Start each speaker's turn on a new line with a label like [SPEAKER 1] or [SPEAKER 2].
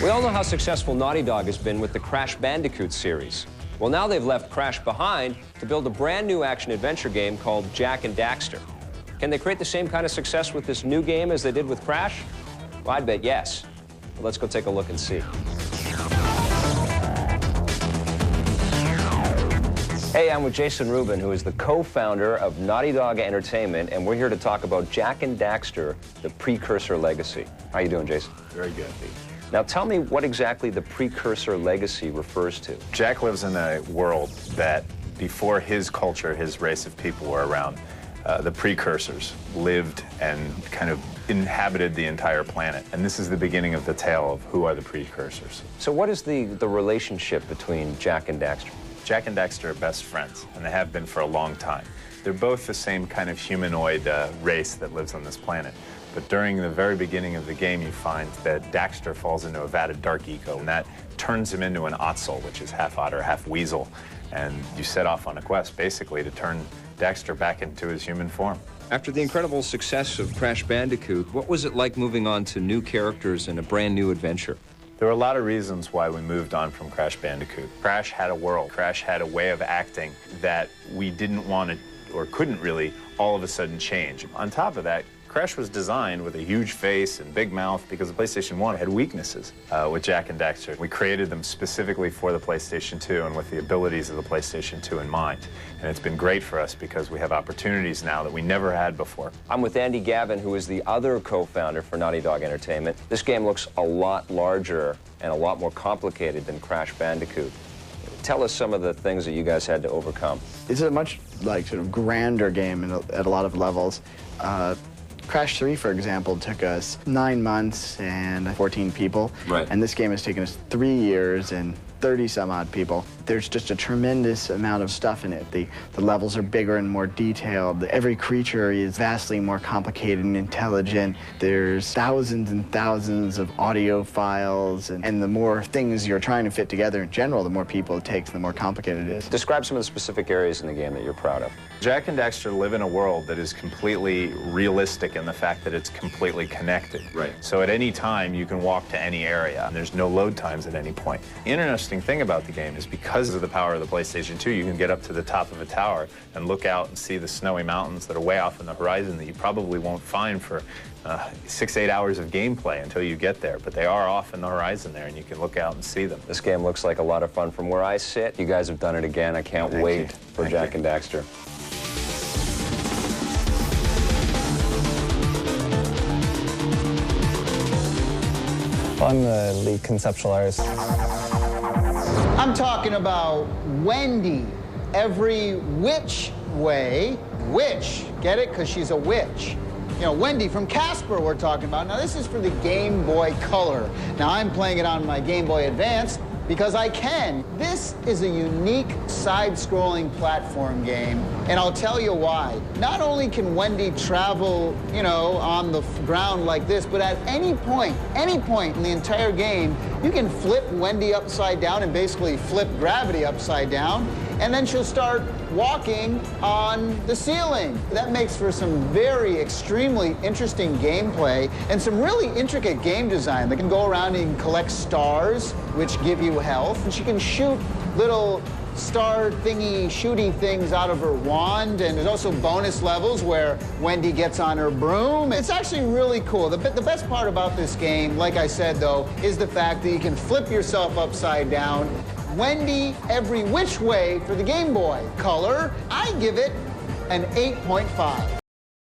[SPEAKER 1] We all know how successful Naughty Dog has been with the Crash Bandicoot series. Well, now they've left Crash behind to build a brand new action-adventure game called Jak and Daxter. Can they create the same kind of success with this new game as they did with Crash? Well, I'd bet yes. Well, let's go take a look and see. Hey, I'm with Jason Rubin, who is the co-founder of Naughty Dog Entertainment, and we're here to talk about Jak and Daxter, the Precursor Legacy. How you doing, Jason?
[SPEAKER 2] Very good.
[SPEAKER 1] Now tell me what exactly the Precursor Legacy refers to.
[SPEAKER 2] Jak lives in a world that before his culture, his race of people were around, the precursors lived and kind of inhabited the entire planet. And this is the beginning of the tale of who are the precursors.
[SPEAKER 1] So what is the relationship between Jak and Daxter?
[SPEAKER 2] Jak and Daxter are best friends, and they have been for a long time. They're both the same kind of humanoid race that lives on this planet. But during the very beginning of the game, you find that Daxter falls into a vat of dark eco, and that turns him into an Ottsel, which is half otter, half weasel. And you set off on a quest, basically, to turn Daxter back into his human form.
[SPEAKER 1] After the incredible success of Crash Bandicoot, what was it like moving on to new characters and a brand new adventure?
[SPEAKER 2] There were a lot of reasons why we moved on from Crash Bandicoot. Crash had a world. Crash had a way of acting that we didn't want to, or couldn't really, all of a sudden change. On top of that, Crash was designed with a huge face and big mouth because the PlayStation 1 had weaknesses with Jak and Daxter. We created them specifically for the PlayStation 2 and with the abilities of the PlayStation 2 in mind. And it's been great for us because we have opportunities now that we never had before.
[SPEAKER 1] I'm with Andy Gavin, who is the other co-founder for Naughty Dog Entertainment. This game looks a lot larger and a lot more complicated than Crash Bandicoot. Tell us some of the things that you guys had to overcome.
[SPEAKER 3] It's a much sort of grander game at a lot of levels. Crash 3, for example, took us 9 months and 14 people.
[SPEAKER 1] Right.
[SPEAKER 3] And this game has taken us 3 years and 30-some-odd people. There's just a tremendous amount of stuff in it. The levels are bigger and more detailed. Every creature is vastly more complicated and intelligent. There's thousands and thousands of audio files, and the more things you're trying to fit together in general, the more people it takes, the more complicated it is.
[SPEAKER 1] Describe some of the specific areas in the game that you're proud of.
[SPEAKER 2] Jak and Daxter live in a world that is completely realistic in the fact that it's completely connected.
[SPEAKER 1] Right.
[SPEAKER 2] So at any time, you can walk to any area, and there's no load times at any point. The interesting thing about the game is because of the power of the PlayStation 2, you can get up to the top of a tower and look out and see the snowy mountains that are way off in the horizon that you probably won't find for 6-8 hours of gameplay until you get there. But they are off in the horizon there, and you can look out and see them.
[SPEAKER 1] This game looks like a lot of fun from where I sit. You guys have done it again. I can't wait for Jak and Daxter.
[SPEAKER 4] I'm the lead conceptual artist.
[SPEAKER 5] I'm talking about Wendy, every which way. Witch, get it? Because she's a witch. You know, Wendy from Casper we're talking about. Now, this is for the Game Boy Color. Now, I'm playing it on my Game Boy Advance because I can. This is a unique side-scrolling platform game, and I'll tell you why. Not only can Wendy travel, you know, on the ground like this, but at any point in the entire game, you can flip Wendy upside down and basically flip gravity upside down, and then she'll start walking on the ceiling. That makes for some very extremely interesting gameplay and some really intricate game design. They can go around and collect stars, which give you health, and she can shoot little star thingy shooty things out of her wand, and there's also bonus levels where Wendy gets on her broom. It's actually really cool. The best part about this game, like I said though, is the fact that you can flip yourself upside down. Wendy every which way for the Game Boy Color, I give it an 8.5.